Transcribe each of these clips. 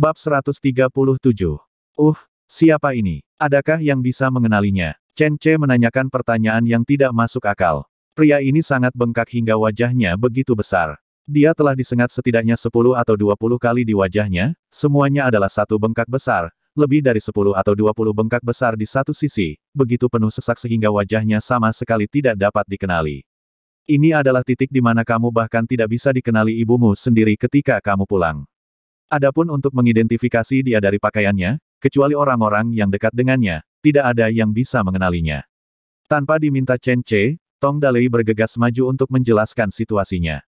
Bab 137. Siapa ini? Adakah yang bisa mengenalinya? Chen Ce menanyakan pertanyaan yang tidak masuk akal. Pria ini sangat bengkak hingga wajahnya begitu besar. Dia telah disengat setidaknya 10 atau 20 kali di wajahnya, semuanya adalah satu bengkak besar, lebih dari 10 atau 20 bengkak besar di satu sisi, begitu penuh sesak sehingga wajahnya sama sekali tidak dapat dikenali. Ini adalah titik di mana kamu bahkan tidak bisa dikenali ibumu sendiri ketika kamu pulang. Adapun untuk mengidentifikasi dia dari pakaiannya, kecuali orang-orang yang dekat dengannya, tidak ada yang bisa mengenalinya. Tanpa diminta Chen Ce, Tong Dalei bergegas maju untuk menjelaskan situasinya.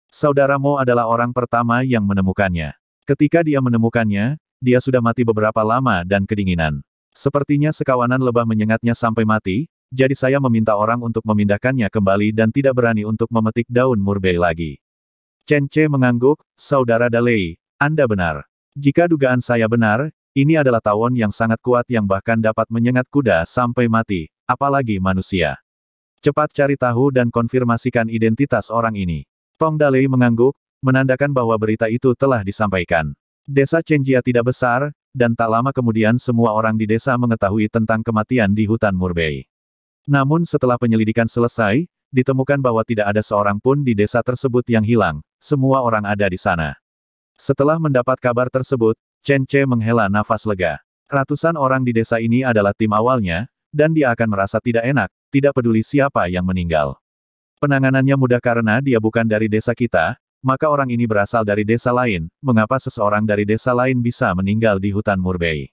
Saudara Mo adalah orang pertama yang menemukannya. Ketika dia menemukannya, dia sudah mati beberapa lama dan kedinginan. Sepertinya sekawanan lebah menyengatnya sampai mati, jadi saya meminta orang untuk memindahkannya kembali dan tidak berani untuk memetik daun murbei lagi. Chen Ce mengangguk, Saudara Dalei, Anda benar. Jika dugaan saya benar, ini adalah tawon yang sangat kuat yang bahkan dapat menyengat kuda sampai mati, apalagi manusia. Cepat cari tahu dan konfirmasikan identitas orang ini. Tong Dalei mengangguk, menandakan bahwa berita itu telah disampaikan. Desa Chenjia tidak besar, dan tak lama kemudian semua orang di desa mengetahui tentang kematian di hutan Murbei. Namun setelah penyelidikan selesai, ditemukan bahwa tidak ada seorang pun di desa tersebut yang hilang, semua orang ada di sana. Setelah mendapat kabar tersebut, Chen Ce menghela nafas lega. Ratusan orang di desa ini adalah tim awalnya, dan dia akan merasa tidak enak, tidak peduli siapa yang meninggal. Penanganannya mudah karena dia bukan dari desa kita, maka orang ini berasal dari desa lain, mengapa seseorang dari desa lain bisa meninggal di hutan Murbei?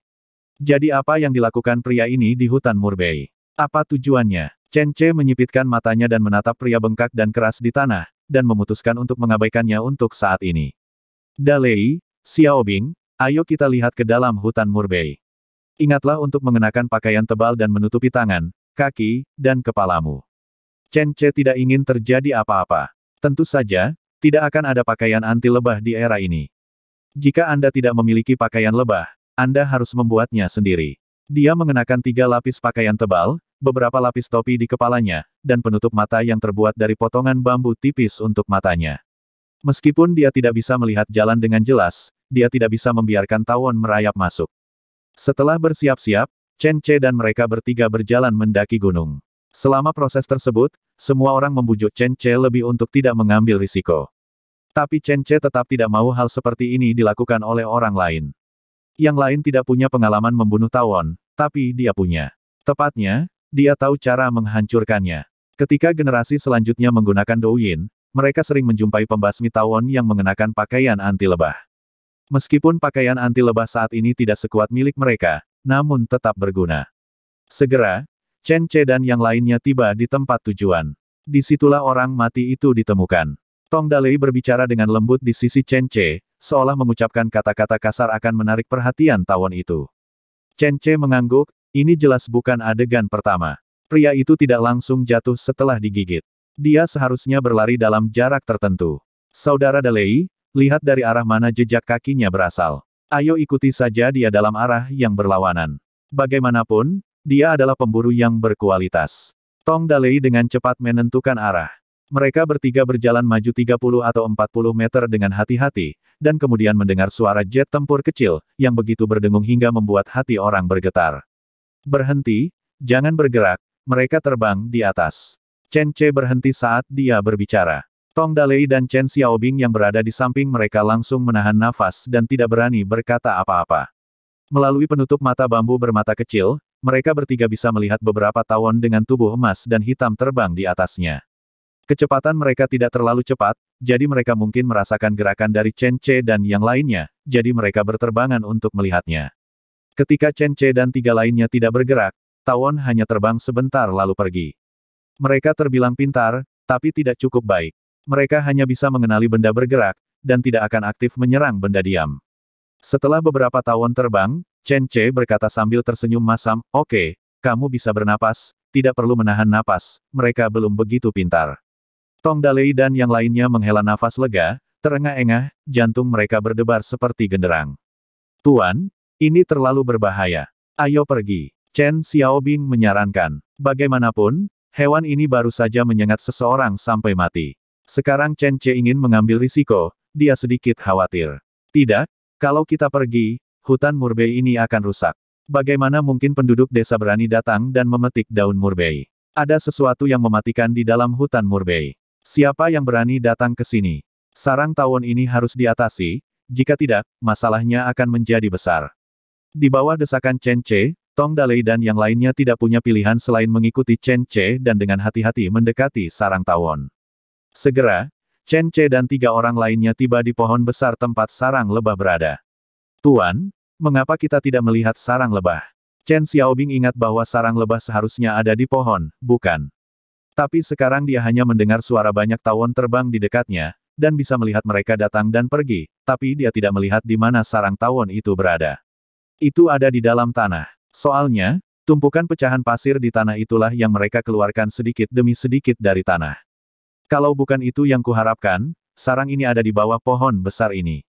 Jadi apa yang dilakukan pria ini di hutan Murbei? Apa tujuannya? Chen Ce menyipitkan matanya dan menatap pria bengkak dan keras di tanah, dan memutuskan untuk mengabaikannya untuk saat ini. Dalei, Xiaobing, ayo kita lihat ke dalam hutan Murbei. Ingatlah untuk mengenakan pakaian tebal dan menutupi tangan, kaki, dan kepalamu. Chen Ce tidak ingin terjadi apa-apa. Tentu saja, tidak akan ada pakaian anti lebah di era ini. Jika Anda tidak memiliki pakaian lebah, Anda harus membuatnya sendiri. Dia mengenakan 3 lapis pakaian tebal, beberapa lapis topi di kepalanya, dan penutup mata yang terbuat dari potongan bambu tipis untuk matanya. Meskipun dia tidak bisa melihat jalan dengan jelas, dia tidak bisa membiarkan tawon merayap masuk. Setelah bersiap-siap, Chen Ce dan mereka bertiga berjalan mendaki gunung. Selama proses tersebut, semua orang membujuk Chen Ce lebih untuk tidak mengambil risiko. Tapi Chen Ce tetap tidak mau hal seperti ini dilakukan oleh orang lain. Yang lain tidak punya pengalaman membunuh tawon, tapi dia punya. Tepatnya, dia tahu cara menghancurkannya. Ketika generasi selanjutnya menggunakan Douyin, mereka sering menjumpai pembasmi tawon yang mengenakan pakaian anti lebah. Meskipun pakaian anti lebah saat ini tidak sekuat milik mereka, namun tetap berguna. Segera, Chen Ce dan yang lainnya tiba di tempat tujuan. Disitulah orang mati itu ditemukan. Tong Dalei berbicara dengan lembut di sisi Chen Ce, seolah mengucapkan kata-kata kasar akan menarik perhatian tawon itu. Chen Ce mengangguk, ini jelas bukan adegan pertama. Pria itu tidak langsung jatuh setelah digigit. Dia seharusnya berlari dalam jarak tertentu. Saudara Dalei, lihat dari arah mana jejak kakinya berasal. Ayo ikuti saja dia dalam arah yang berlawanan. Bagaimanapun, dia adalah pemburu yang berkualitas. Tong Dalei dengan cepat menentukan arah. Mereka bertiga berjalan maju 30 atau 40 meter dengan hati-hati, dan kemudian mendengar suara jet tempur kecil, yang begitu berdengung hingga membuat hati orang bergetar. Berhenti, jangan bergerak, mereka terbang di atas. Chen Ce berhenti saat dia berbicara. Tong Dalei dan Chen Xiaobing yang berada di samping mereka langsung menahan nafas dan tidak berani berkata apa-apa. Melalui penutup mata bambu bermata kecil, mereka bertiga bisa melihat beberapa tawon dengan tubuh emas dan hitam terbang di atasnya. Kecepatan mereka tidak terlalu cepat, jadi mereka mungkin merasakan gerakan dari Chen Ce dan yang lainnya, jadi mereka berterbangan untuk melihatnya. Ketika Chen Ce dan 3 lainnya tidak bergerak, tawon hanya terbang sebentar lalu pergi. Mereka terbilang pintar, tapi tidak cukup baik. Mereka hanya bisa mengenali benda bergerak, dan tidak akan aktif menyerang benda diam. Setelah beberapa tawon terbang, Chen Ce berkata sambil tersenyum masam, oke, kamu bisa bernapas, tidak perlu menahan napas, mereka belum begitu pintar. Tong Dalei dan yang lainnya menghela nafas lega, terengah-engah, jantung mereka berdebar seperti genderang. Tuan, ini terlalu berbahaya. Ayo pergi. Chen Xiaobing menyarankan. Bagaimanapun, hewan ini baru saja menyengat seseorang sampai mati. Sekarang Chen Ce ingin mengambil risiko, dia sedikit khawatir. Tidak, Kalau kita pergi, hutan murbei ini akan rusak. Bagaimana mungkin penduduk desa berani datang dan memetik daun murbei? Ada sesuatu yang mematikan di dalam hutan murbei. Siapa yang berani datang ke sini? Sarang tawon ini harus diatasi, jika tidak, masalahnya akan menjadi besar. Di bawah desakan Chen Che, Tong Dalei dan yang lainnya tidak punya pilihan selain mengikuti Chen Che dan dengan hati-hati mendekati sarang tawon. Segera, Chen Che dan 3 orang lainnya tiba di pohon besar tempat sarang lebah berada. Tuan, mengapa kita tidak melihat sarang lebah? Chen Xiaobing ingat bahwa sarang lebah seharusnya ada di pohon, bukan? Tapi sekarang dia hanya mendengar suara banyak tawon terbang di dekatnya, dan bisa melihat mereka datang dan pergi, tapi dia tidak melihat di mana sarang tawon itu berada. Itu ada di dalam tanah. Soalnya, tumpukan pecahan pasir di tanah itulah yang mereka keluarkan sedikit demi sedikit dari tanah. Kalau bukan itu yang kuharapkan, sarang ini ada di bawah pohon besar ini.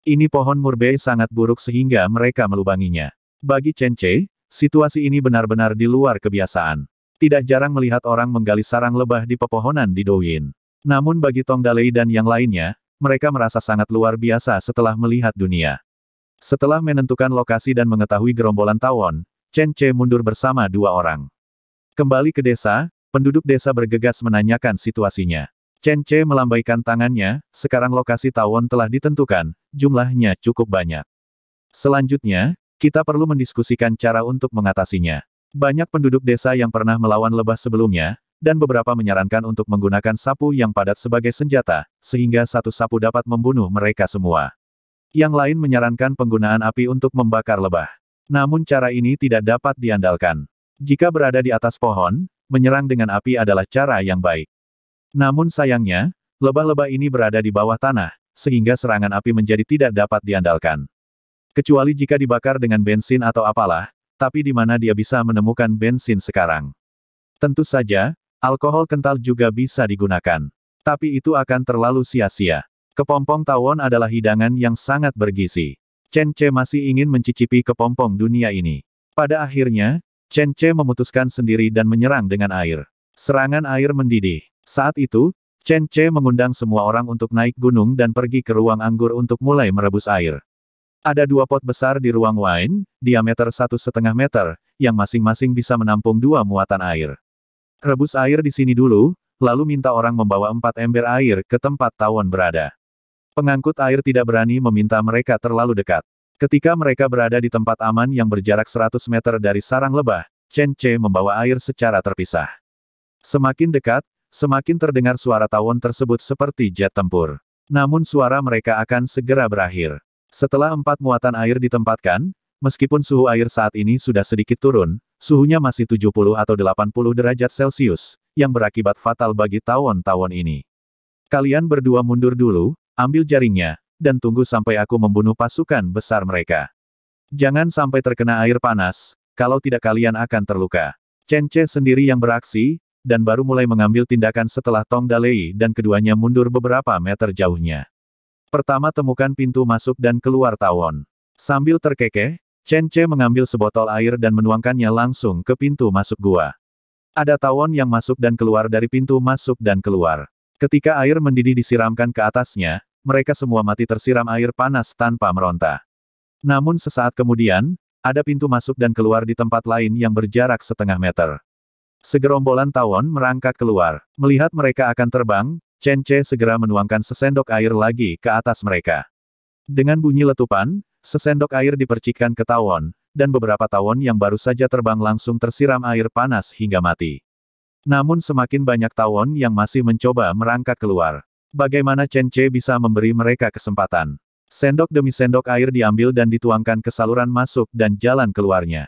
Ini pohon murbei sangat buruk sehingga mereka melubanginya. Bagi Chen Che, situasi ini benar-benar di luar kebiasaan. Tidak jarang melihat orang menggali sarang lebah di pepohonan di Douyin. Namun bagi Tong Dalei dan yang lainnya, mereka merasa sangat luar biasa setelah melihat dunia. Setelah menentukan lokasi dan mengetahui gerombolan tawon, Chen Che mundur bersama 2 orang. Kembali ke desa, penduduk desa bergegas menanyakan situasinya. Chen Che melambaikan tangannya, sekarang lokasi tawon telah ditentukan, jumlahnya cukup banyak. Selanjutnya, kita perlu mendiskusikan cara untuk mengatasinya. Banyak penduduk desa yang pernah melawan lebah sebelumnya, dan beberapa menyarankan untuk menggunakan sapu yang padat sebagai senjata, sehingga satu sapu dapat membunuh mereka semua. Yang lain menyarankan penggunaan api untuk membakar lebah. Namun cara ini tidak dapat diandalkan. Jika berada di atas pohon, menyerang dengan api adalah cara yang baik. Namun sayangnya, lebah-lebah ini berada di bawah tanah, sehingga serangan api menjadi tidak dapat diandalkan. Kecuali jika dibakar dengan bensin atau apalah, tapi di mana dia bisa menemukan bensin sekarang? Tentu saja, alkohol kental juga bisa digunakan. Tapi itu akan terlalu sia-sia. Kepompong tawon adalah hidangan yang sangat bergizi. Chen Che masih ingin mencicipi kepompong dunia ini. Pada akhirnya, Chen Che memutuskan sendiri dan menyerang dengan air. Serangan air mendidih. Saat itu, Chen Che mengundang semua orang untuk naik gunung dan pergi ke ruang anggur untuk mulai merebus air. Ada 2 pot besar di ruang wine, diameter 1,5 meter, yang masing-masing bisa menampung 2 muatan air. Rebus air di sini dulu, lalu minta orang membawa 4 ember air ke tempat tawon berada. Pengangkut air tidak berani meminta mereka terlalu dekat. Ketika mereka berada di tempat aman yang berjarak 100 meter dari sarang lebah, Chen Che membawa air secara terpisah. Semakin dekat, semakin terdengar suara tawon tersebut seperti jet tempur. Namun suara mereka akan segera berakhir. Setelah 4 muatan air ditempatkan, meskipun suhu air saat ini sudah sedikit turun, suhunya masih 70 atau 80 derajat Celcius, yang berakibat fatal bagi tawon-tawon ini. Kalian berdua mundur dulu, ambil jaringnya, dan tunggu sampai aku membunuh pasukan besar mereka. Jangan sampai terkena air panas, kalau tidak kalian akan terluka. Chen Che sendiri yang beraksi, dan baru mulai mengambil tindakan setelah Tong Dalei dan keduanya mundur beberapa meter jauhnya. Pertama temukan pintu masuk dan keluar tawon. Sambil terkekeh, Chen Che mengambil sebotol air dan menuangkannya langsung ke pintu masuk gua. Ada tawon yang masuk dan keluar dari pintu masuk dan keluar. Ketika air mendidih disiramkan ke atasnya, mereka semua mati tersiram air panas tanpa meronta. Namun sesaat kemudian, ada pintu masuk dan keluar di tempat lain yang berjarak setengah meter. Segerombolan tawon merangkak keluar. Melihat mereka akan terbang, Chen Che segera menuangkan sesendok air lagi ke atas mereka. Dengan bunyi letupan, sesendok air dipercikkan ke tawon, dan beberapa tawon yang baru saja terbang langsung tersiram air panas hingga mati. Namun semakin banyak tawon yang masih mencoba merangkak keluar. Bagaimana Chen Che bisa memberi mereka kesempatan? Sendok demi sendok air diambil dan dituangkan ke saluran masuk dan jalan keluarnya.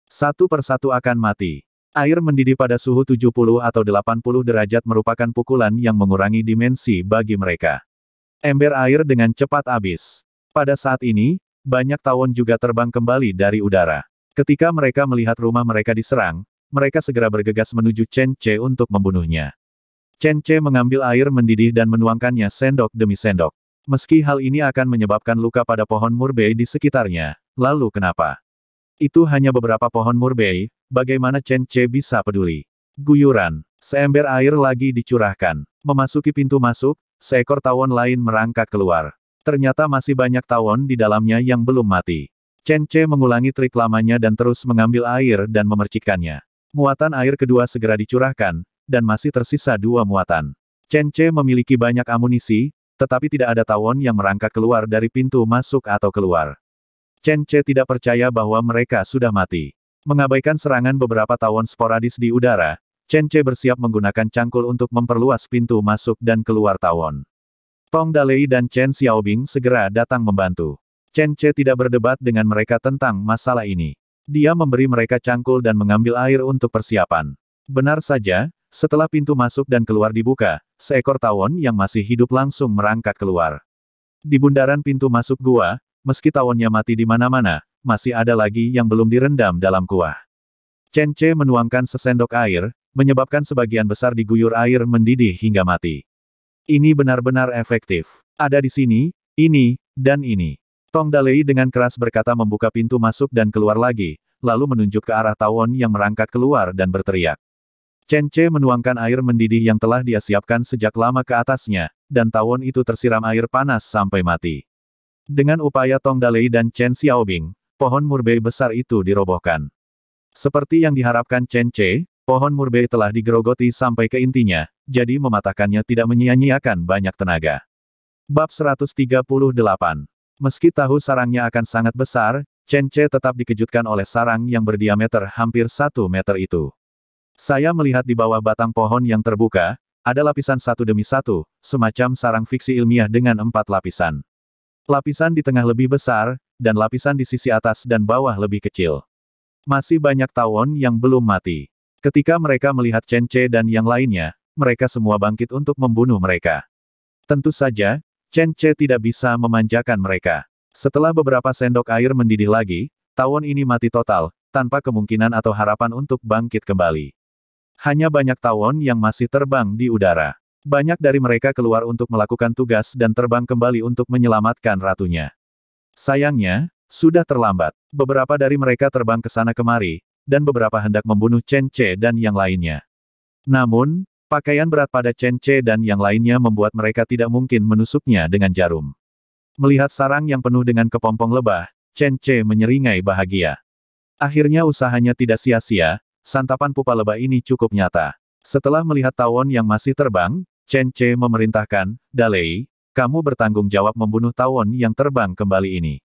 Satu persatu akan mati. Air mendidih pada suhu 70 atau 80 derajat merupakan pukulan yang mengurangi dimensi bagi mereka. Ember air dengan cepat habis. Pada saat ini, banyak tawon juga terbang kembali dari udara. Ketika mereka melihat rumah mereka diserang, mereka segera bergegas menuju Chen Che untuk membunuhnya. Chen Che mengambil air mendidih dan menuangkannya sendok demi sendok. Meski hal ini akan menyebabkan luka pada pohon murbei di sekitarnya, lalu kenapa? Itu hanya beberapa pohon murbei, bagaimana Chen Che bisa peduli? Guyuran. Seember air lagi dicurahkan. Memasuki pintu masuk, seekor tawon lain merangkak keluar. Ternyata masih banyak tawon di dalamnya yang belum mati. Chen Che mengulangi trik lamanya dan terus mengambil air dan memercikkannya. Muatan air kedua segera dicurahkan, dan masih tersisa 2 muatan. Chen Che memiliki banyak amunisi, tetapi tidak ada tawon yang merangkak keluar dari pintu masuk atau keluar. Chen Che tidak percaya bahwa mereka sudah mati. Mengabaikan serangan beberapa tawon sporadis di udara, Chen Che bersiap menggunakan cangkul untuk memperluas pintu masuk dan keluar tawon. Tong Dalei dan Chen Xiaobing segera datang membantu. Chen Che tidak berdebat dengan mereka tentang masalah ini. Dia memberi mereka cangkul dan mengambil air untuk persiapan. Benar saja, setelah pintu masuk dan keluar dibuka, seekor tawon yang masih hidup langsung merangkak keluar. Di bundaran pintu masuk gua, meski tawonnya mati di mana-mana, masih ada lagi yang belum direndam dalam kuah. Chen Che menuangkan sesendok air, menyebabkan sebagian besar diguyur air mendidih hingga mati. Ini benar-benar efektif. Ada di sini, ini, dan ini. Tong Dalei dengan keras berkata membuka pintu masuk dan keluar lagi, lalu menunjuk ke arah tawon yang merangkak keluar dan berteriak. Chen Che menuangkan air mendidih yang telah dia siapkan sejak lama ke atasnya, dan tawon itu tersiram air panas sampai mati. Dengan upaya Tong Dalei dan Chen Xiaobing, pohon murbei besar itu dirobohkan. Seperti yang diharapkan Chen Che, pohon murbei telah digerogoti sampai ke intinya, jadi mematahkannya tidak menyia-nyiakan banyak tenaga. Bab 138. Meski tahu sarangnya akan sangat besar, Chen Che tetap dikejutkan oleh sarang yang berdiameter hampir 1 meter itu. Saya melihat di bawah batang pohon yang terbuka, ada lapisan satu demi satu, semacam sarang fiksi ilmiah dengan 4 lapisan. Lapisan di tengah lebih besar, dan lapisan di sisi atas dan bawah lebih kecil. Masih banyak tawon yang belum mati. Ketika mereka melihat Chen Che dan yang lainnya, mereka semua bangkit untuk membunuh mereka. Tentu saja, Chen Che tidak bisa memanjakan mereka. Setelah beberapa sendok air mendidih lagi, tawon ini mati total, tanpa kemungkinan atau harapan untuk bangkit kembali. Hanya banyak tawon yang masih terbang di udara. Banyak dari mereka keluar untuk melakukan tugas dan terbang kembali untuk menyelamatkan ratunya. Sayangnya, sudah terlambat. Beberapa dari mereka terbang ke sana kemari, dan beberapa hendak membunuh Chen Che dan yang lainnya. Namun, pakaian berat pada Chen Che dan yang lainnya membuat mereka tidak mungkin menusuknya dengan jarum. Melihat sarang yang penuh dengan kepompong lebah, Chen Che menyeringai bahagia. Akhirnya usahanya tidak sia-sia, santapan pupa lebah ini cukup nyata. Setelah melihat tawon yang masih terbang, Chen Che memerintahkan, Dalei, kamu bertanggung jawab membunuh tawon yang terbang kembali ini.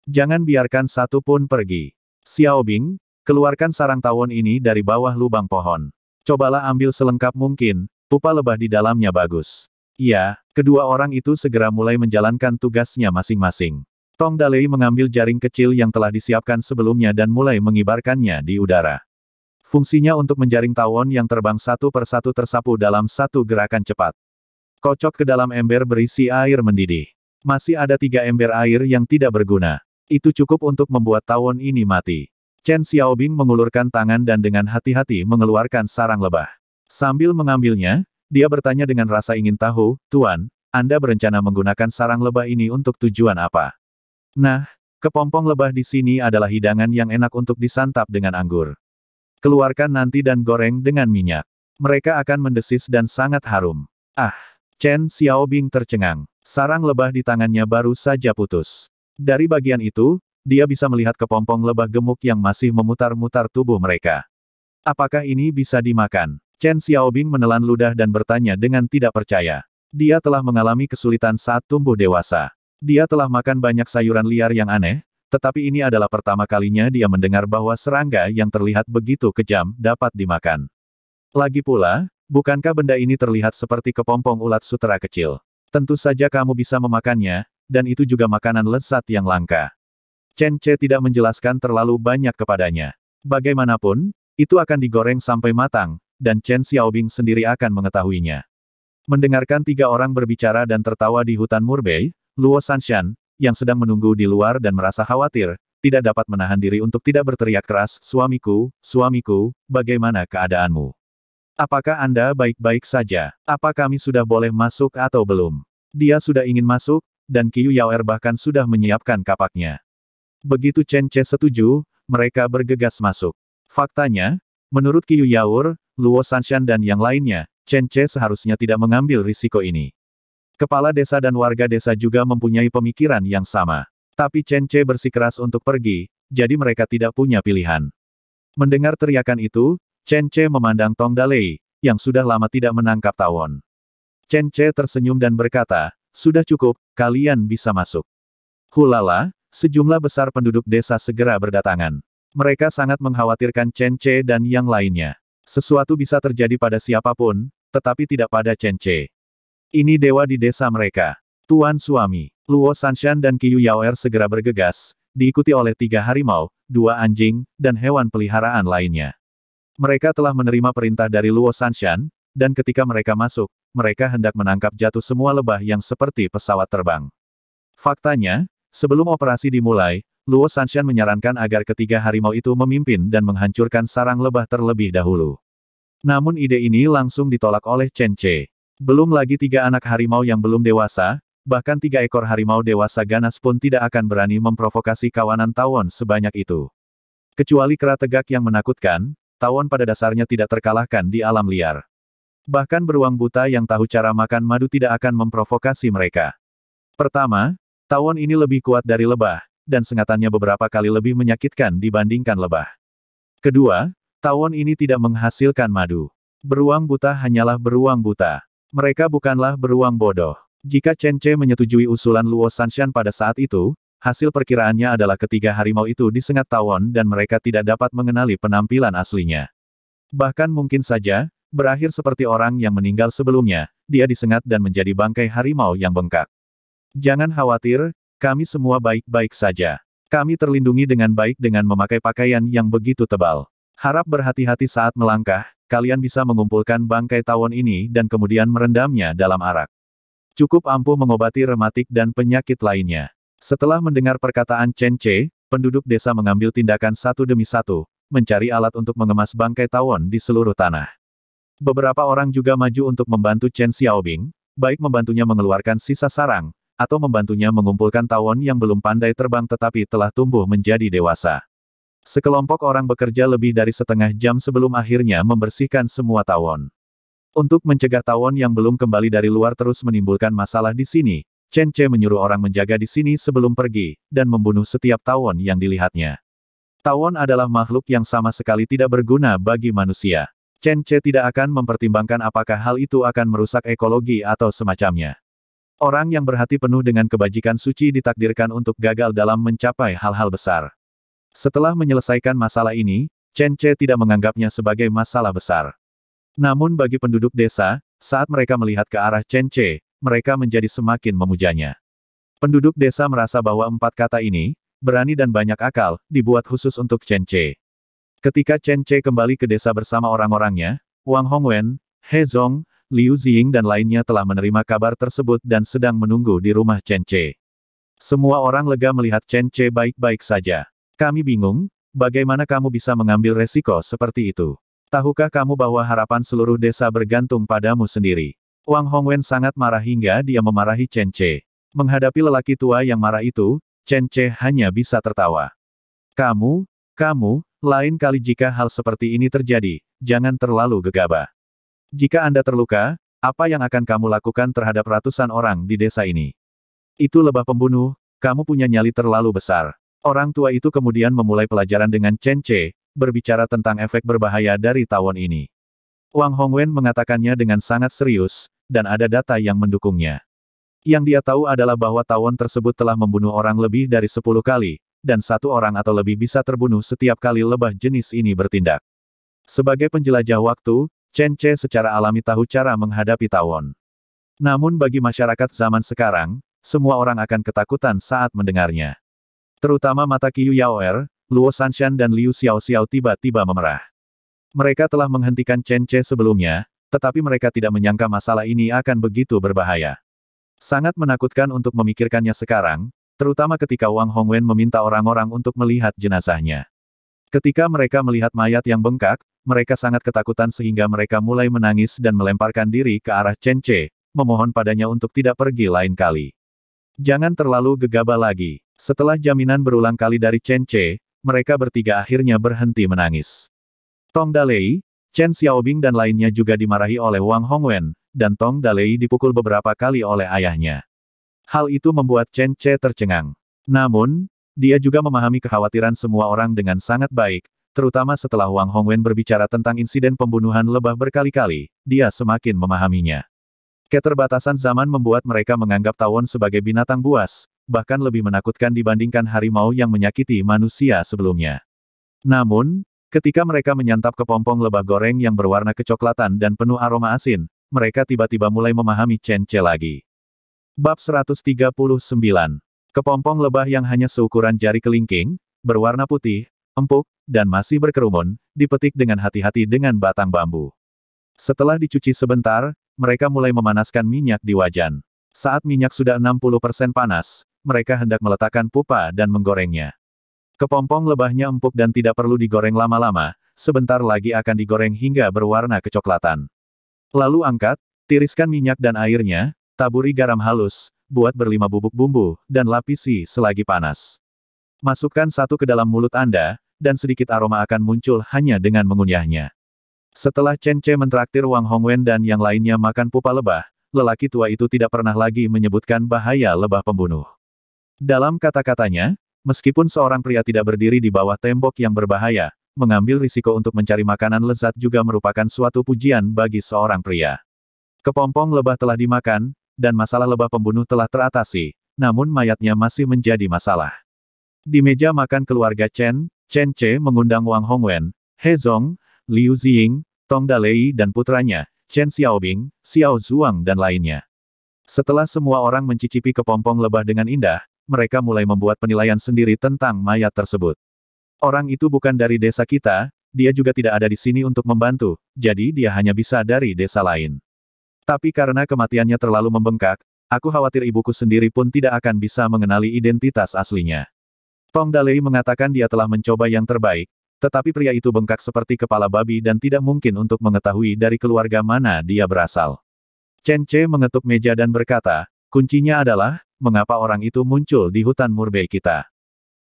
Jangan biarkan satu pun pergi. Xiaobing, keluarkan sarang tawon ini dari bawah lubang pohon. Cobalah ambil selengkap mungkin, pupa lebah di dalamnya bagus. Iya, kedua orang itu segera mulai menjalankan tugasnya masing-masing. Tong Dalei mengambil jaring kecil yang telah disiapkan sebelumnya dan mulai mengibarkannya di udara. Fungsinya untuk menjaring tawon yang terbang satu persatu tersapu dalam satu gerakan cepat. Kocok ke dalam ember berisi air mendidih. Masih ada 3 ember air yang tidak berguna. Itu cukup untuk membuat tawon ini mati. Chen Xiaobing mengulurkan tangan dan dengan hati-hati mengeluarkan sarang lebah. Sambil mengambilnya, dia bertanya dengan rasa ingin tahu, Tuan, Anda berencana menggunakan sarang lebah ini untuk tujuan apa? Nah, kepompong lebah di sini adalah hidangan yang enak untuk disantap dengan anggur. Keluarkan nanti dan goreng dengan minyak. Mereka akan mendesis dan sangat harum. Ah! Chen Xiaobing tercengang. Sarang lebah di tangannya baru saja putus. Dari bagian itu, dia bisa melihat kepompong lebah gemuk yang masih memutar-mutar tubuh mereka. Apakah ini bisa dimakan? Chen Xiaobing menelan ludah dan bertanya dengan tidak percaya. Dia telah mengalami kesulitan saat tumbuh dewasa. Dia telah makan banyak sayuran liar yang aneh, tetapi ini adalah pertama kalinya dia mendengar bahwa serangga yang terlihat begitu kejam dapat dimakan. Lagi pula, bukankah benda ini terlihat seperti kepompong ulat sutera kecil? Tentu saja kamu bisa memakannya, dan itu juga makanan lezat yang langka. Chen Che tidak menjelaskan terlalu banyak kepadanya. Bagaimanapun, itu akan digoreng sampai matang, dan Chen Xiaobing sendiri akan mengetahuinya. Mendengarkan 3 orang berbicara dan tertawa di hutan Murbei, Luo Sanshan, yang sedang menunggu di luar dan merasa khawatir, tidak dapat menahan diri untuk tidak berteriak keras, suamiku, bagaimana keadaanmu? Apakah Anda baik-baik saja? Apa kami sudah boleh masuk atau belum? Dia sudah ingin masuk, dan Qiu Yaoer bahkan sudah menyiapkan kapaknya. Begitu Chen Che setuju, mereka bergegas masuk. Faktanya, menurut Qiu Yaoer, Luo Sanshan dan yang lainnya, Chen Che seharusnya tidak mengambil risiko ini. Kepala desa dan warga desa juga mempunyai pemikiran yang sama. Tapi Chen Ce bersikeras untuk pergi, jadi mereka tidak punya pilihan. Mendengar teriakan itu, Chen Ce memandang Tong Dalei, yang sudah lama tidak menangkap tawon. Chen Ce tersenyum dan berkata, "Sudah cukup, kalian bisa masuk." Hulala, sejumlah besar penduduk desa segera berdatangan. Mereka sangat mengkhawatirkan Chen Ce dan yang lainnya. Sesuatu bisa terjadi pada siapapun, tetapi tidak pada Chen Ce. Ini dewa di desa mereka. Tuan suami, Luo Sanshan dan Qiyu Yaoer segera bergegas, diikuti oleh 3 harimau, 2 anjing, dan hewan peliharaan lainnya. Mereka telah menerima perintah dari Luo Sanshan, dan ketika mereka masuk, mereka hendak menangkap jatuh semua lebah yang seperti pesawat terbang. Faktanya, sebelum operasi dimulai, Luo Sanshan menyarankan agar ketiga harimau itu memimpin dan menghancurkan sarang lebah terlebih dahulu. Namun ide ini langsung ditolak oleh Chen Ce. Belum lagi 3 anak harimau yang belum dewasa, bahkan 3 ekor harimau dewasa ganas pun tidak akan berani memprovokasi kawanan tawon sebanyak itu. Kecuali kera tegak yang menakutkan, tawon pada dasarnya tidak terkalahkan di alam liar. Bahkan beruang buta yang tahu cara makan madu tidak akan memprovokasi mereka. Pertama, tawon ini lebih kuat dari lebah, dan sengatannya beberapa kali lebih menyakitkan dibandingkan lebah. Kedua, tawon ini tidak menghasilkan madu. Beruang buta hanyalah beruang buta. Mereka bukanlah beruang bodoh. Jika Chen Ce menyetujui usulan Luo Sanshan pada saat itu, hasil perkiraannya adalah ketiga harimau itu disengat tawon dan mereka tidak dapat mengenali penampilan aslinya. Bahkan mungkin saja, berakhir seperti orang yang meninggal sebelumnya, dia disengat dan menjadi bangkai harimau yang bengkak. Jangan khawatir, kami semua baik-baik saja. Kami terlindungi dengan baik dengan memakai pakaian yang begitu tebal. Harap berhati-hati saat melangkah. Kalian bisa mengumpulkan bangkai tawon ini dan kemudian merendamnya dalam arak. Cukup ampuh mengobati rematik dan penyakit lainnya. Setelah mendengar perkataan Chen Ce, penduduk desa mengambil tindakan satu demi satu, mencari alat untuk mengemas bangkai tawon di seluruh tanah. Beberapa orang juga maju untuk membantu Chen Xiaobing, baik membantunya mengeluarkan sisa sarang, atau membantunya mengumpulkan tawon yang belum pandai terbang tetapi telah tumbuh menjadi dewasa. Sekelompok orang bekerja lebih dari setengah jam sebelum akhirnya membersihkan semua tawon. Untuk mencegah tawon yang belum kembali dari luar terus menimbulkan masalah di sini, Chen Ce menyuruh orang menjaga di sini sebelum pergi, dan membunuh setiap tawon yang dilihatnya. Tawon adalah makhluk yang sama sekali tidak berguna bagi manusia. Chen Ce tidak akan mempertimbangkan apakah hal itu akan merusak ekologi atau semacamnya. Orang yang berhati penuh dengan kebajikan suci ditakdirkan untuk gagal dalam mencapai hal-hal besar. Setelah menyelesaikan masalah ini, Chen Ce tidak menganggapnya sebagai masalah besar. Namun bagi penduduk desa, saat mereka melihat ke arah Chen Ce, mereka menjadi semakin memujanya. Penduduk desa merasa bahwa 4 kata ini, berani dan banyak akal, dibuat khusus untuk Chen Ce. Ketika Chen Ce kembali ke desa bersama orang-orangnya, Wang Hongwen, He Zong, Liu Ziying dan lainnya telah menerima kabar tersebut dan sedang menunggu di rumah Chen Ce. Semua orang lega melihat Chen Ce baik-baik saja. Kami bingung, bagaimana kamu bisa mengambil resiko seperti itu? Tahukah kamu bahwa harapan seluruh desa bergantung padamu sendiri? Wang Hongwen sangat marah hingga dia memarahi Chen Ce. Menghadapi lelaki tua yang marah itu, Chen Ce hanya bisa tertawa. Kamu, lain kali jika hal seperti ini terjadi, jangan terlalu gegabah. Jika Anda terluka, apa yang akan kamu lakukan terhadap ratusan orang di desa ini? Itu lebah pembunuh, kamu punya nyali terlalu besar. Orang tua itu kemudian memulai pelajaran dengan Chen Ce, berbicara tentang efek berbahaya dari tawon ini. Wang Hongwen mengatakannya dengan sangat serius, dan ada data yang mendukungnya. Yang dia tahu adalah bahwa tawon tersebut telah membunuh orang lebih dari 10 kali, dan 1 orang atau lebih bisa terbunuh setiap kali lebah jenis ini bertindak. Sebagai penjelajah waktu, Chen Ce secara alami tahu cara menghadapi tawon. Namun bagi masyarakat zaman sekarang, semua orang akan ketakutan saat mendengarnya. Terutama mata Qiyu Yaoer, Luo Sanshan dan Liu Xiaoxiao tiba-tiba memerah. Mereka telah menghentikan Chen Ce sebelumnya, tetapi mereka tidak menyangka masalah ini akan begitu berbahaya. Sangat menakutkan untuk memikirkannya sekarang, terutama ketika Wang Hongwen meminta orang-orang untuk melihat jenazahnya. Ketika mereka melihat mayat yang bengkak, mereka sangat ketakutan sehingga mereka mulai menangis dan melemparkan diri ke arah Chen Ce, memohon padanya untuk tidak pergi lain kali. Jangan terlalu gegabah lagi. Setelah jaminan berulang kali dari Chen Ce, mereka bertiga akhirnya berhenti menangis. Tong Dalei, Chen Xiaobing dan lainnya juga dimarahi oleh Wang Hongwen, dan Tong Dalei dipukul beberapa kali oleh ayahnya. Hal itu membuat Chen Ce tercengang. Namun, dia juga memahami kekhawatiran semua orang dengan sangat baik, terutama setelah Wang Hongwen berbicara tentang insiden pembunuhan lebah berkali-kali, dia semakin memahaminya. Keterbatasan zaman membuat mereka menganggap tawon sebagai binatang buas, bahkan lebih menakutkan dibandingkan harimau yang menyakiti manusia sebelumnya. Namun, ketika mereka menyantap kepompong lebah goreng yang berwarna kecoklatan dan penuh aroma asin, mereka tiba-tiba mulai memahami Chen Ce lagi. Bab 139. Kepompong lebah yang hanya seukuran jari kelingking, berwarna putih, empuk, dan masih berkerumun, dipetik dengan hati-hati dengan batang bambu. Setelah dicuci sebentar, mereka mulai memanaskan minyak di wajan. Saat minyak sudah 60% panas, mereka hendak meletakkan pupa dan menggorengnya. Kepompong lebahnya empuk dan tidak perlu digoreng lama-lama, sebentar lagi akan digoreng hingga berwarna kecoklatan. Lalu angkat, tiriskan minyak dan airnya, taburi garam halus, buat berlima bubuk bumbu, dan lapisi selagi panas. Masukkan satu ke dalam mulut Anda, dan sedikit aroma akan muncul hanya dengan mengunyahnya. Setelah Chen Ce mentraktir Wang Hongwen dan yang lainnya makan pupa lebah, lelaki tua itu tidak pernah lagi menyebutkan bahaya lebah pembunuh. Dalam kata-katanya, meskipun seorang pria tidak berdiri di bawah tembok yang berbahaya, mengambil risiko untuk mencari makanan lezat juga merupakan suatu pujian bagi seorang pria. Kepompong lebah telah dimakan, dan masalah lebah pembunuh telah teratasi, namun mayatnya masih menjadi masalah. Di meja makan keluarga Chen Ce mengundang Wang Hongwen, He Zong, Liu Ziying, Tong Dalei dan putranya, Chen Xiaobing, Xiao Zuang dan lainnya. Setelah semua orang mencicipi kepompong lebah dengan indah, mereka mulai membuat penilaian sendiri tentang mayat tersebut. Orang itu bukan dari desa kita, dia juga tidak ada di sini untuk membantu, jadi dia hanya bisa dari desa lain. Tapi karena kematiannya terlalu membengkak, aku khawatir ibuku sendiri pun tidak akan bisa mengenali identitas aslinya. Tong Dalei mengatakan dia telah mencoba yang terbaik, tetapi pria itu bengkak seperti kepala babi dan tidak mungkin untuk mengetahui dari keluarga mana dia berasal. Chen Ce mengetuk meja dan berkata, kuncinya adalah, mengapa orang itu muncul di hutan Murbei kita?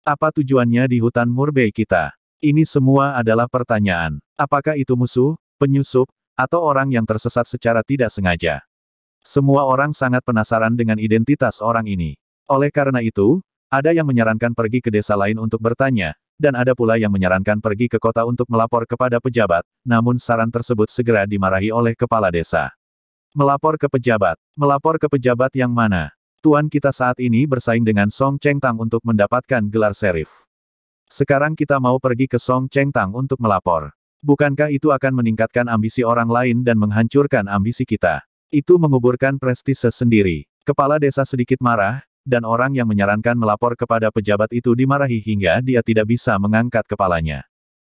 Apa tujuannya di hutan Murbei kita? Ini semua adalah pertanyaan. Apakah itu musuh, penyusup, atau orang yang tersesat secara tidak sengaja? Semua orang sangat penasaran dengan identitas orang ini. Oleh karena itu, ada yang menyarankan pergi ke desa lain untuk bertanya, dan ada pula yang menyarankan pergi ke kota untuk melapor kepada pejabat, namun saran tersebut segera dimarahi oleh kepala desa. Melapor ke pejabat? Melapor ke pejabat yang mana? Tuan kita saat ini bersaing dengan Song Chengtang untuk mendapatkan gelar serif. Sekarang kita mau pergi ke Song Chengtang untuk melapor. Bukankah itu akan meningkatkan ambisi orang lain dan menghancurkan ambisi kita? Itu menguburkan prestise sendiri. Kepala desa sedikit marah, dan orang yang menyarankan melapor kepada pejabat itu dimarahi hingga dia tidak bisa mengangkat kepalanya.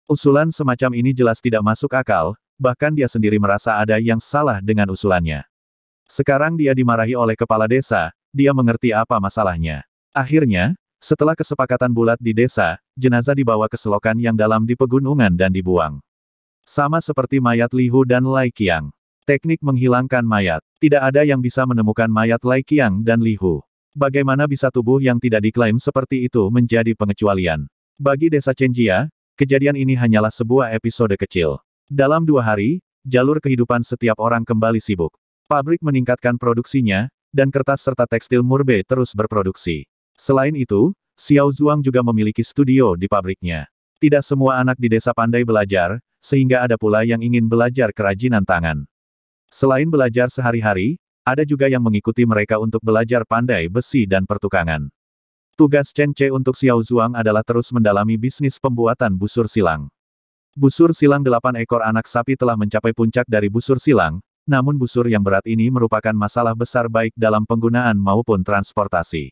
Usulan semacam ini jelas tidak masuk akal, bahkan dia sendiri merasa ada yang salah dengan usulannya. Sekarang dia dimarahi oleh kepala desa, dia mengerti apa masalahnya. Akhirnya, setelah kesepakatan bulat di desa, jenazah dibawa ke selokan yang dalam di pegunungan dan dibuang. Sama seperti mayat Li Hu dan Lai Qiang. Teknik menghilangkan mayat. Tidak ada yang bisa menemukan mayat Lai Qiang dan Li Hu. Bagaimana bisa tubuh yang tidak diklaim seperti itu menjadi pengecualian? Bagi desa Chenjia, kejadian ini hanyalah sebuah episode kecil. Dalam 2 hari, jalur kehidupan setiap orang kembali sibuk. Pabrik meningkatkan produksinya, dan kertas serta tekstil Murbei terus berproduksi. Selain itu, Xiao Zuang juga memiliki studio di pabriknya. Tidak semua anak di desa pandai belajar, sehingga ada pula yang ingin belajar kerajinan tangan. Selain belajar sehari-hari, ada juga yang mengikuti mereka untuk belajar pandai besi dan pertukangan. Tugas Chen Ce untuk Xiao Zuang adalah terus mendalami bisnis pembuatan busur silang. Busur silang 8 ekor anak sapi telah mencapai puncak dari busur silang, namun busur yang berat ini merupakan masalah besar baik dalam penggunaan maupun transportasi.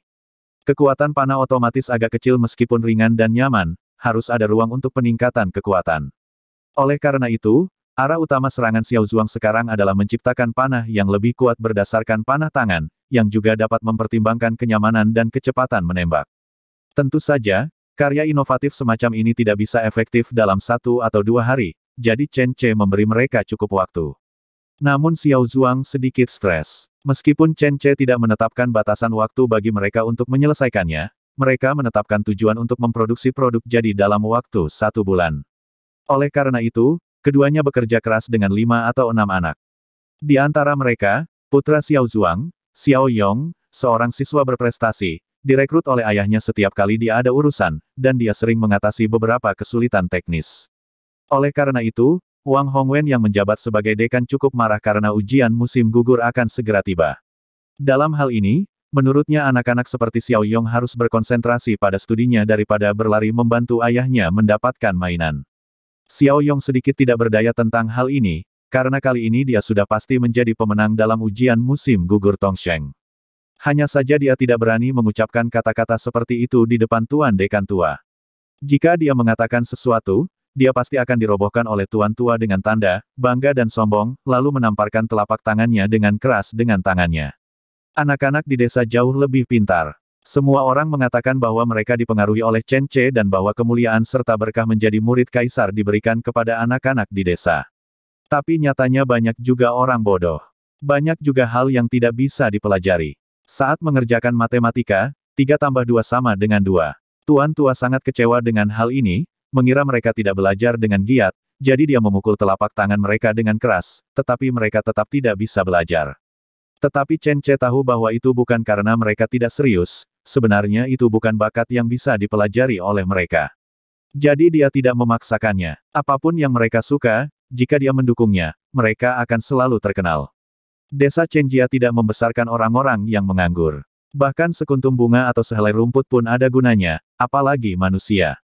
Kekuatan panah otomatis agak kecil meskipun ringan dan nyaman, harus ada ruang untuk peningkatan kekuatan. Oleh karena itu, arah utama serangan Xiao Zuang sekarang adalah menciptakan panah yang lebih kuat berdasarkan panah tangan, yang juga dapat mempertimbangkan kenyamanan dan kecepatan menembak. Tentu saja, karya inovatif semacam ini tidak bisa efektif dalam 1 atau 2 hari, jadi Chen Ce memberi mereka cukup waktu. Namun Xiao Zuang sedikit stres. Meskipun Chen Ce tidak menetapkan batasan waktu bagi mereka untuk menyelesaikannya, mereka menetapkan tujuan untuk memproduksi produk jadi dalam waktu 1 bulan. Oleh karena itu, keduanya bekerja keras dengan 5 atau 6 anak. Di antara mereka, putra Xiao Zuang, Xiao Yong, seorang siswa berprestasi, direkrut oleh ayahnya setiap kali dia ada urusan, dan dia sering mengatasi beberapa kesulitan teknis. Oleh karena itu, Wang Hongwen yang menjabat sebagai dekan cukup marah karena ujian musim gugur akan segera tiba. Dalam hal ini, menurutnya anak-anak seperti Xiao Yong harus berkonsentrasi pada studinya daripada berlari membantu ayahnya mendapatkan mainan. Xiao Yong sedikit tidak berdaya tentang hal ini, karena kali ini dia sudah pasti menjadi pemenang dalam ujian musim gugur Tongsheng. Hanya saja dia tidak berani mengucapkan kata-kata seperti itu di depan Tuan Dekan Tua. Jika dia mengatakan sesuatu, dia pasti akan dirobohkan oleh Tuan Tua dengan tanda, bangga dan sombong, lalu menamparkan telapak tangannya dengan keras dengan tangannya. Anak-anak di desa jauh lebih pintar. Semua orang mengatakan bahwa mereka dipengaruhi oleh Chen Ce dan bahwa kemuliaan serta berkah menjadi murid kaisar diberikan kepada anak-anak di desa. Tapi nyatanya banyak juga orang bodoh. Banyak juga hal yang tidak bisa dipelajari. Saat mengerjakan matematika, 3 tambah 2 sama dengan 2. Tuan Tua sangat kecewa dengan hal ini, mengira mereka tidak belajar dengan giat, jadi dia memukul telapak tangan mereka dengan keras, tetapi mereka tetap tidak bisa belajar. Tetapi Chen Ce tahu bahwa itu bukan karena mereka tidak serius, sebenarnya itu bukan bakat yang bisa dipelajari oleh mereka. Jadi dia tidak memaksakannya. Apapun yang mereka suka, jika dia mendukungnya, mereka akan selalu terkenal. Desa Chenjia tidak membesarkan orang-orang yang menganggur. Bahkan sekuntum bunga atau sehelai rumput pun ada gunanya, apalagi manusia.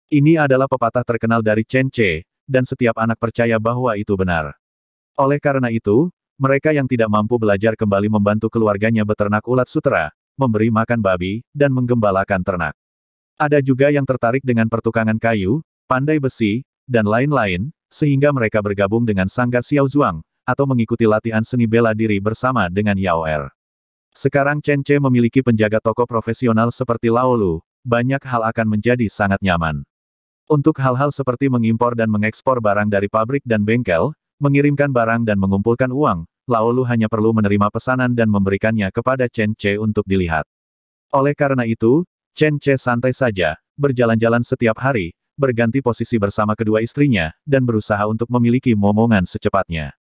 Ini adalah pepatah terkenal dari Chen Ce, dan setiap anak percaya bahwa itu benar. Oleh karena itu, mereka yang tidak mampu belajar kembali membantu keluarganya beternak ulat sutera, memberi makan babi, dan menggembalakan ternak. Ada juga yang tertarik dengan pertukangan kayu, pandai besi, dan lain-lain, sehingga mereka bergabung dengan Sanggar Xiao Zuang, atau mengikuti latihan seni bela diri bersama dengan Yao Er. Sekarang Chen Ce memiliki penjaga toko profesional seperti Lao Lu, banyak hal akan menjadi sangat nyaman. Untuk hal-hal seperti mengimpor dan mengekspor barang dari pabrik dan bengkel, mengirimkan barang dan mengumpulkan uang, Lao Lu hanya perlu menerima pesanan dan memberikannya kepada Chen Ce untuk dilihat. Oleh karena itu, Chen Ce santai saja, berjalan-jalan setiap hari, berganti posisi bersama kedua istrinya, dan berusaha untuk memiliki momongan secepatnya.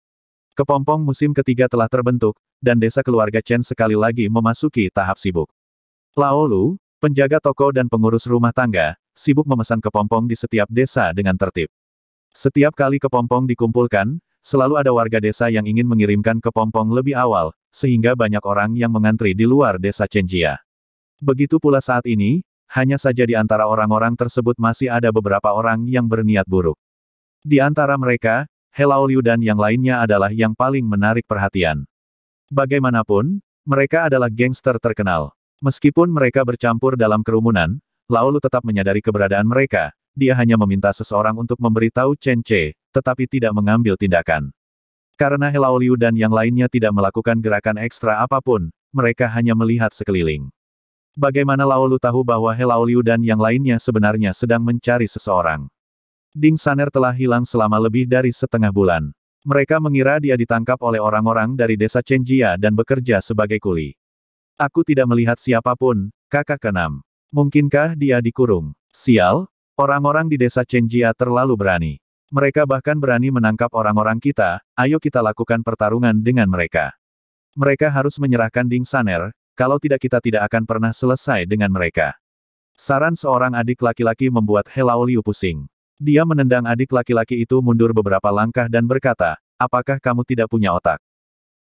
Kepompong musim ketiga telah terbentuk, dan desa keluarga Chen sekali lagi memasuki tahap sibuk. Lao Lu, penjaga toko dan pengurus rumah tangga, sibuk memesan kepompong di setiap desa dengan tertib. Setiap kali kepompong dikumpulkan, selalu ada warga desa yang ingin mengirimkan kepompong lebih awal, sehingga banyak orang yang mengantri di luar desa Chenjia. Begitu pula saat ini, hanya saja di antara orang-orang tersebut masih ada beberapa orang yang berniat buruk. Di antara mereka, He Laoliu dan yang lainnya adalah yang paling menarik perhatian. Bagaimanapun, mereka adalah gangster terkenal. Meskipun mereka bercampur dalam kerumunan, Laolu tetap menyadari keberadaan mereka. Dia hanya meminta seseorang untuk memberitahu Chen Ce, tetapi tidak mengambil tindakan. Karena He Laoliu dan yang lainnya tidak melakukan gerakan ekstra apapun, mereka hanya melihat sekeliling. Bagaimana Laolu tahu bahwa He Laoliu dan yang lainnya sebenarnya sedang mencari seseorang? Ding Saner telah hilang selama lebih dari setengah bulan. Mereka mengira dia ditangkap oleh orang-orang dari desa Chenjia dan bekerja sebagai kuli. Aku tidak melihat siapapun, kakak keenam. Mungkinkah dia dikurung? Sial, orang-orang di desa Chenjia terlalu berani. Mereka bahkan berani menangkap orang-orang kita, ayo kita lakukan pertarungan dengan mereka. Mereka harus menyerahkan Ding Saner, kalau tidak kita tidak akan pernah selesai dengan mereka. Saran seorang adik laki-laki membuat He Laoliu pusing. Dia menendang adik laki-laki itu mundur beberapa langkah dan berkata, apakah kamu tidak punya otak?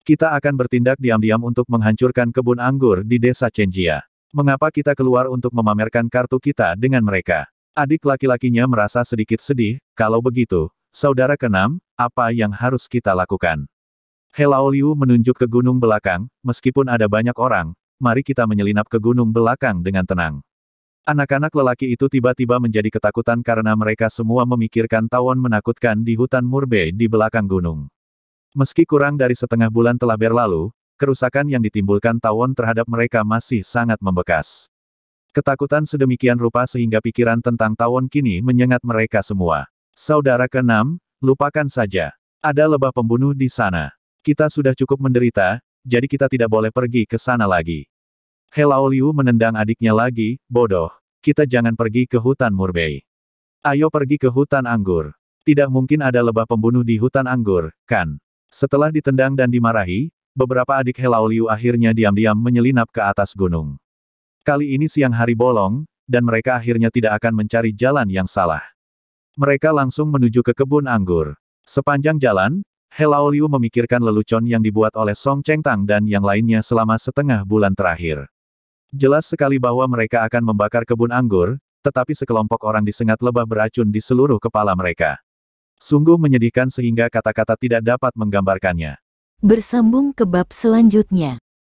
Kita akan bertindak diam-diam untuk menghancurkan kebun anggur di desa Chenjia. Mengapa kita keluar untuk memamerkan kartu kita dengan mereka? Adik laki-lakinya merasa sedikit sedih, kalau begitu, saudara keenam, apa yang harus kita lakukan? He Laoliu menunjuk ke gunung belakang, meskipun ada banyak orang, mari kita menyelinap ke gunung belakang dengan tenang. Anak-anak lelaki itu tiba-tiba menjadi ketakutan karena mereka semua memikirkan tawon menakutkan di hutan Murbei di belakang gunung. Meski kurang dari setengah bulan telah berlalu, kerusakan yang ditimbulkan tawon terhadap mereka masih sangat membekas. Ketakutan sedemikian rupa sehingga pikiran tentang tawon kini menyengat mereka semua. Saudara keenam, lupakan saja. Ada lebah pembunuh di sana. Kita sudah cukup menderita, jadi kita tidak boleh pergi ke sana lagi. He Laoliu menendang adiknya lagi, bodoh. Kita jangan pergi ke hutan Murbei. Ayo pergi ke hutan anggur. Tidak mungkin ada lebah pembunuh di hutan anggur, kan? Setelah ditendang dan dimarahi, beberapa adik Helao Liu akhirnya diam-diam menyelinap ke atas gunung. Kali ini siang hari bolong, dan mereka akhirnya tidak akan mencari jalan yang salah. Mereka langsung menuju ke kebun anggur. Sepanjang jalan, Helao Liu memikirkan lelucon yang dibuat oleh Song Chengtang dan yang lainnya selama setengah bulan terakhir. Jelas sekali bahwa mereka akan membakar kebun anggur, tetapi sekelompok orang disengat lebah beracun di seluruh kepala mereka. Sungguh menyedihkan sehingga kata-kata tidak dapat menggambarkannya. Bersambung ke bab selanjutnya.